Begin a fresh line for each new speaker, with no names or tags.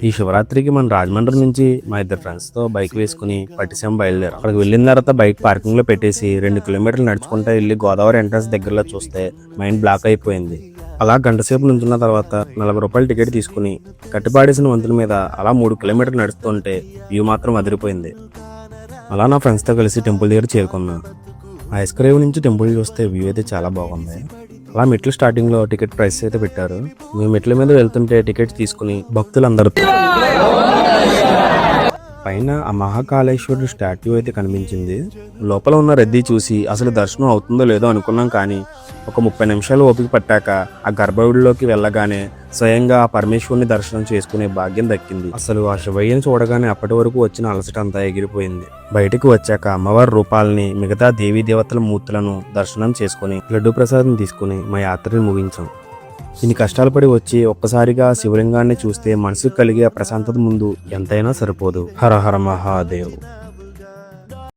ఈ శివరాత్రికి మన రాజమండ్రి నుంచి మా ఇద్దరు ఫ్రెండ్స్తో బైక్ వేసుకుని పట్టిసీమ బయలుదేరాం. అక్కడికి వెళ్ళిన తర్వాత బైక్ పార్కింగ్లో పెట్టేసి 2 కిలోమీటర్లు నడుచుకుంటూ వెళ్ళి గోదావరి ఎంట్రన్స్ దగ్గరలో చూస్తే మైండ్ బ్లాక్ అయిపోయింది. అలా గంట సేపు నుంచున్న తర్వాత 40 రూపాయలు టికెట్ తీసుకుని కట్టిపాడేసిన వంతుల మీద అలా 3 కిలోమీటర్లు నడుస్తుంటే వ్యూ మాత్రం అదిరిపోయింది. అలా నా ఫ్రెండ్స్తో కలిసి టెంపుల్ దగ్గర చేరుకున్నాం. ఐస్ క్రేవ్ నుంచి టెంపుల్ చూస్తే వ్యూ అయితే చాలా బాగుంది. అలా మెట్లు స్టార్టింగ్లో టికెట్ ప్రైస్ అయితే పెట్టారు. మేము మెట్ల మీద వెళ్తుంటే టికెట్ తీసుకుని భక్తులందరూ పైన ఆ మహాకాళేశ్వరుడు స్టాట్యూ అయితే కనిపించింది. లోపల ఉన్న రద్దీ చూసి అసలు దర్శనం అవుతుందో లేదో అనుకున్నాం, కానీ ఒక 30 నిమిషాలు ఓపిక పట్టాక ఆ గర్భగుడిలోకి వెళ్ళగానే స్వయంగా ఆ పరమేశ్వరుని దర్శనం చేసుకునే భాగ్యం దక్కింది. అసలు ఆ శివయ్యని చూడగానే అప్పటి వరకు వచ్చిన అలసట అంతా ఎగిరిపోయింది. బయటికి వచ్చాక అమ్మవారి రూపాలని, మిగతా దేవీ దేవతల మూర్తులను దర్శనం చేసుకుని లడ్డు ప్రసాదం తీసుకుని మా యాత్రని ముగించాం. ఇన్ని కష్టాలు పడి వచ్చి ఒక్కసారిగా శివలింగాన్ని చూస్తే మనసుకు కలిగే ప్రశాంతత ముందు ఎంతైనా సరిపోదు. హర హర మహాదేవ్.